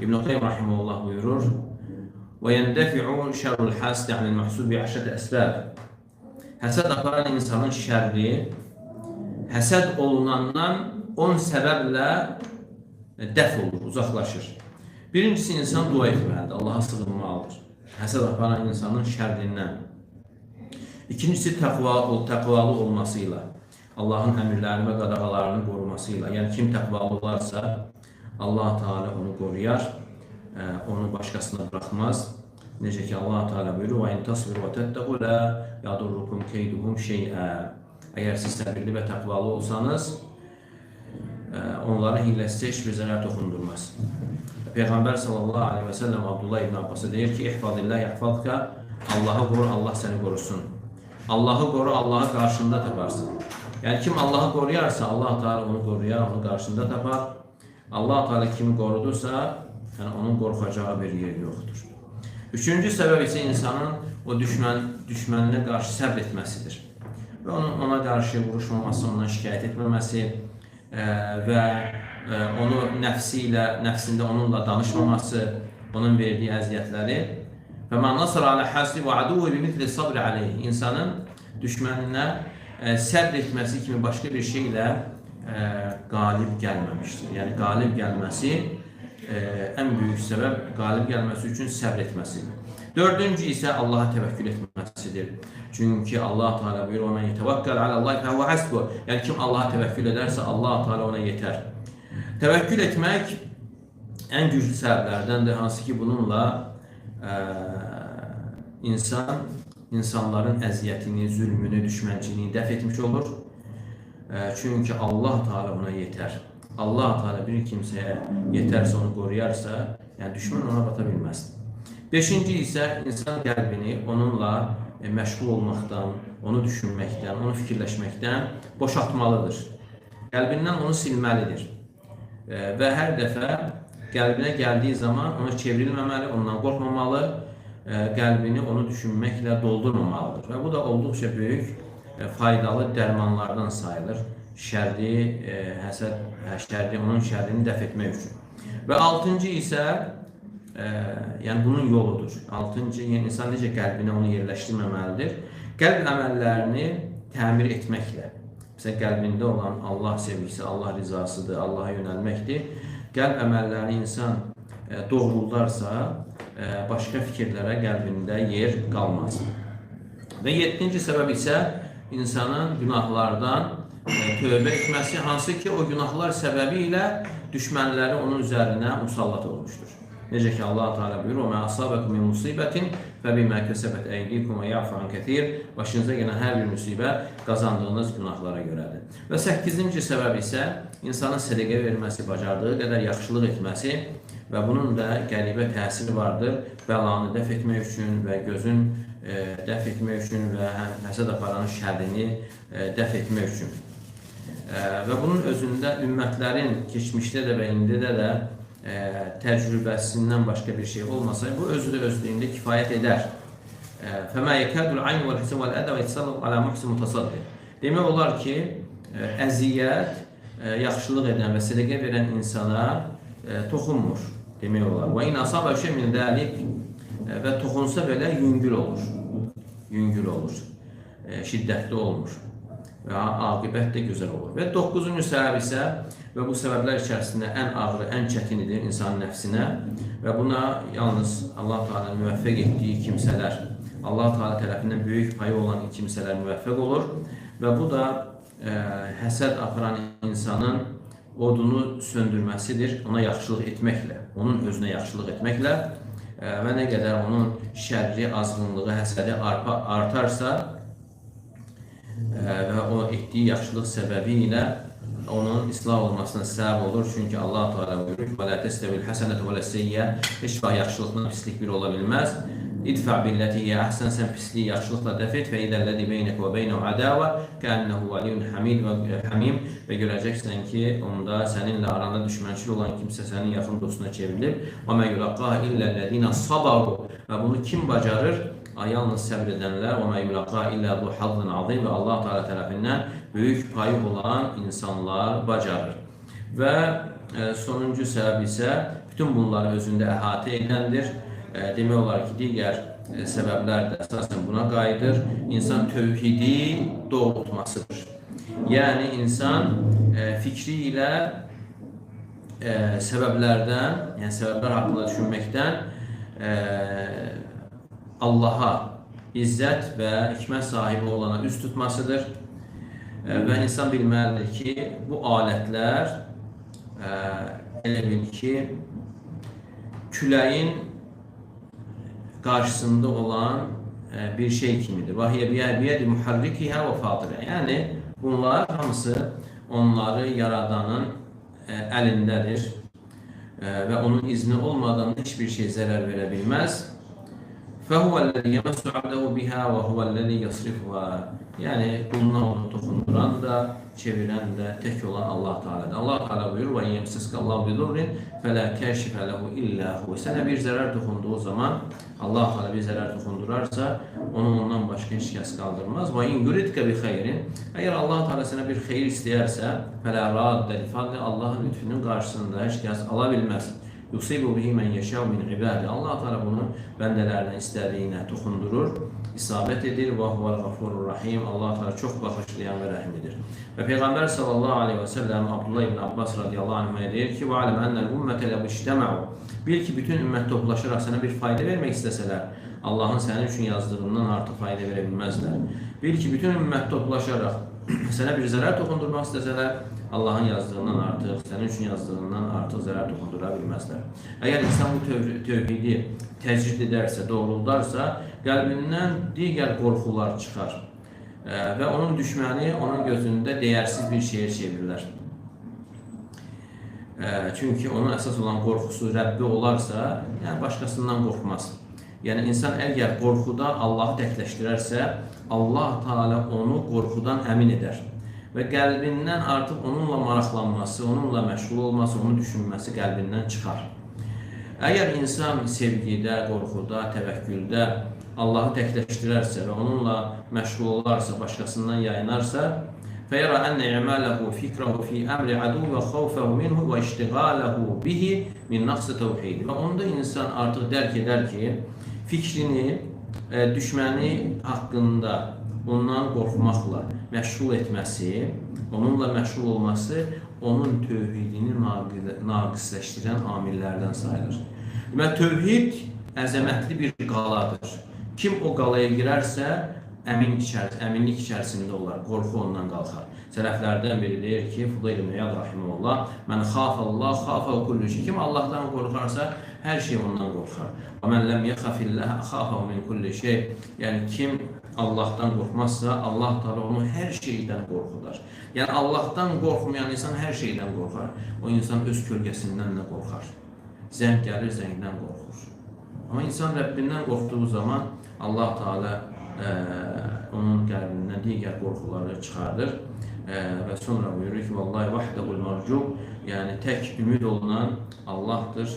İbn-i Qayyim rahimehullah buyurur: "Ve yendefi'u şerrul hasd anil mahsud bi 10 esbab." Həsəd aparan insanın şərri həsəd olunandan 10 səbəblə dəf olur, uzaqlaşır. Birincisi, insan dua etməlidir, Allaha sığınmalıdır. Həsəd aparan insanın şərrindən. İkincisi, təqvalı olmasıyla, Allahın əmirlərini və qadağalarını qorumasıyla. Yəni, kim təqvalı olarsa, Allah Teala onu qoruyar, onu başqasına bıraxmaz. Necə ki, Allah Teala buyurur: "Və in tasbiru və təttəqu la yadurrukum keyduhum şey'a." Əgər siz səbirli və təqvalı olsanız, onların hiləsi heç bir zərər toxundurmaz. Peyğəmbər sallallahu aleyhi və səlləm Abdullah ibn Abbas'a deyir ki: "İhfazillah yahfazka." Allahı qoru, Allah səni qorusun. Allahı qoru, Allahı qarşında taparsın. Yəni, kim Allahı qoruyarsa, Allah Teala onu qoruyar, onu qarşında tapar. Allah Teala kimi qorudursa, yəni onun qorxacağı bir yer yoxdur. Üçüncü səbəb isə insanın o düşməninə qarşı səbr etməsidir. Və ona qarşı vuruşmaması, ondan şikayət etməməsi və onu nəfsində onunla danışmaması, onun verdiyi əziyyətləri. Və mən nasır alə hasri və aduvu bimitli sabri aleyh. İnsanın düşməninə səbr etməsi kimi başqa bir şeylə qalib gəlməmişdir. Yəni, qalib gəlməsi ən böyük səbəb qalib gəlməsi üçün səbr etməsi. Dördüncü isə Allaha təvəkkül etməsidir. Çünki Allah Teala buyurur: "O men yetevəkkəl aləllahi fəhvə hasbuh." Yəni, kim Allaha təvəkkül edərsə, Allah Teala ona yetər. Təvəkkül etmək ən güclü səbəblərdəndir, hansı ki, bununla insanların əziyyətini, zülmünü, düşmənçiliğini dəf etmiş olur. Çünki Allah Teala ona yetər. Allah Teala bir kimsəyə yetərsə, onu qoruyarsa, yəni düşmən ona bata bilməz. Beşinci isə insan qəlbini onunla məşğul olmaqdan, onu düşünməkdən, onu fikirləşməkdən boşaltmalıdır. Qəlbindən onu silməlidir. Və hər dəfə qəlbinə gəldiği zaman ona çevrilməməli, ondan qorxmamalı, qəlbini onu düşünməklə doldurmamalıdır. Və bu da olduqca böyük faydalı dərmanlardan sayılır. Onun şərrini dəf etmək üçün. Və altıncı isə, yəni bunun yoludur. Altıncı, yəni insan necə qəlbinə onu yerləşdirməməlidir? Qəlb əməllərini təmir etməklə. Məsələn, qəlbində olan Allah sevgisi, Allah rizasıdır, Allaha yönəlməkdir. Qəlb əməllərini insan doğruldarsa, başqa fikirlərə qəlbində yer qalmaz. Və yeddinci səbəb isə insanın günahlardan tövbə etməsi, hansı ki, o günahlar səbəbi ilə düşmənləri onun üzərinə musallat olmuşdur. Necə ki, Allah Teala buyurur: "O mə asabəkum min musibətin və bimə kəsəbət əydikum və ya'fu an kətir." Başınıza gələn hər bir müsibət qazandığınız günahlara görədir. Və 8-ci səbəb isə insanın sədəqə verməsi, bacardığı qədər yaxşılıq etməsi və bunun da qəribə təsiri vardır. Bəlanı dəf etmək üçün və gözün dəf etmək üçün və həsəd aparanın şərrini dəf etmək üçün. Və bunun özündə ümmətlərin keçmişdə də və indidə də təcrübəsindən başqa bir şey olmasa, bu özü də özlüyündə kifayət edər. فَمَا يَكَادُ الْعَيْنُ وَالْحِسَنُ وَالْأَدَى وَيَتَسَلَّطُ عَلَى مُحْسِنٍ مُتَصَدِّقٍ. Demək olar ki, əziyyət yaxşılıq edən və sədəqə verən insana toxunmur, demək olar. وَاِنْ أَصَابَ شَيْءٌ مِنْ ذَلِكَ və toxunsa belə yüngül olur, şiddətli olmur və aqibət də gözəl olur. Və 9-cu səbəb isə, və bu səbəblər içərisində ən ağırı, ən çətinidir insanın nəfsinə və buna yalnız Allah Teala müvəffəq etdiyi kimsələr, Allah Teala tərəfindən böyük payı olan kimsələr müvəffəq olur və bu da həsəd aparan insanın odunu söndürməsidir, ona yaxşılıq etməklə, onun özünə yaxşılıq etməklə və nə qədər onun şərri, azğınlığı, həsədi artarsa və o etdiyi yaxşılıq səbəbi ilə onun islah olmasına səbəb olur. Çünki Allah Teala buyurur: "Və la testevil hasenatu və les-seyyiə." Heç vaxt yaxşılıqla pislik bir ola bilməz. İdfa billati hiyə əhsən, sən pisliyi yaxşılıqla dəf et. Və idəl-ləzi beynəkə və beynəhu ədavə kəənəhu vəliyyun hamim və görəcəksən ki, onda səninlə aranda düşmənçil olan kimsə sənin yaxın dostuna çevrilir. Və mə yulaqqa illəl-ləzinə sabaru və bunu kim bacarır? Yalnız səbr edənlər. Və mə yulaqqa illə zu hazzın azim və Allah Teala tərəfindən böyük payı olan insanlar bacarır. Və sonuncu səbəb isə bütün bunları özündə əhatə edəndir. Demək olar ki, digər səbəblər də əsasən buna qayıdır. İnsan tövhidi doğrultmasıdır. Yəni insan fikri ilə səbəblərdən, yəni səbəblər haqqında düşünməkdən Allaha izzət və hikmət sahibi olana üst tutmasıdır. Və insan bilməlidir ki, bu alətlər elə bil ki, küləyin qarşısında olan bir şey kimidir. Və hiyə biyədi muharrikihə və fatirə. Yəni, bunlar hamısı onları yaradanın əlindədir və onun izni olmadan heç bir şey zərər verə bilməz. Fəhuvəl-ləzi yəməssu abdəhu bihə və huvəl-ləzi yasrifuhə. Yəni, quluna onu toxunduran da, çevirən də tək olan Allah Teala'dır. Allah Teala buyurur, və yəmsəsqəllahu bidurrin fələ kəşifə ləhu illə hu. Sənə bir zərər toxunduğu zaman, Allah Teala bir zərər toxundurarsa, onu ondan başqa heç kəs qaldırmaz. Və in yuridkə bi xeyrin. Əgər Allah Teala sənə bir xeyir istəyərsə, fələ raddə li fadli, Allahın lütfünün qarşısında heç kəs ala bilməz. Yusibu bihi men yeşâ min ibâdi. Allah Teala bunu bəndələrinə istədiyinə toxundurur, isabət edir. Və huvel gafurur rahim. Allah Teala çox bağışlayan və rəhimlidir. Və Peyğəmbər sallallahu aleyhi və səlləm Abdullah ibn Abbas radiyallahu anh'a deyir ki, və aləm ennəl ümmətə ləv iştəməu. Bil ki, bütün ümmət toplaşaraq sənə bir fayda vermək istəsələr, Allahın sənin üçün yazdığından artıq fayda verə bilməzlər. Bil ki, bütün ümmət toplaşaraq sənə bir zərər toxundurmaq istəsələr, Allahın yazdığından artıq, sənin üçün yazdığından artıq zərər toxundura bilməzlər. Əgər insan bu tövhidi təcrid edərsə, doğruldarsa, qəlbindən digər qorxular çıxar və onun düşməni onun gözündə dəyərsiz bir şeye çevirirlər. Çünki onun əsas olan qorxusu Rəbbi olarsa, yəni başqasından qorxmaz. Yəni insan əgər qorxuda Allahı təkləşdirərsə, Allah Teala onu qorxudan əmin edər və qəlbindən artıq onunla maraqlanması, onunla məşğul olması, onu düşünməsi qəlbindən çıxar. Əgər insan sevgidə, qorxuda, təvəkküldə Allahı təkləşdirərsə və onunla məşğul olarsa, başqasından yayınarsa, fəyərə ənə i'mələhu fikrəhu fi əmri adu və xavfəhu minhu və iştiqaləhu bihi min naqsı təvhid. Və onda insan artıq dərk edər ki, fikrini düşməni haqqında ondan qorxmaqla məşğul etməsi, onunla məşğul olması onun tövhidini naqisləşdirən amillərdən sayılır. Demək, tövhid əzəmətli bir qaladır. Kim o qalaya girərsə, əminlik içərisində olar, qorxu ondan qalxar. Sələflərdən biri deyir ki, Fudayl ibn İyad rahimehullah, mən xafəllah, xafəv kullu şey. Kim Allahdan qorxarsa, hər şey ondan qorxar. Və mən ləm yəxafillah, xafəv min kulli şey. Yəni, kim Allahdan qorxmazsa, Allah Teala onu hər şeydən qorxudar. Yəni, Allahdan qorxmayan insan hər şeydən qorxar. O insan öz kölgəsindən də qorxar. Zəng gəlir, zəngdən qorxur. Amma insan Rəbbindən qorxduğu zaman, Allah Teala onun qəlbindən digər qorxuları çıxardır və sonra buyurur ki, vallahi vahdəhul marcub, yəni tək ümid olunan Allahdır.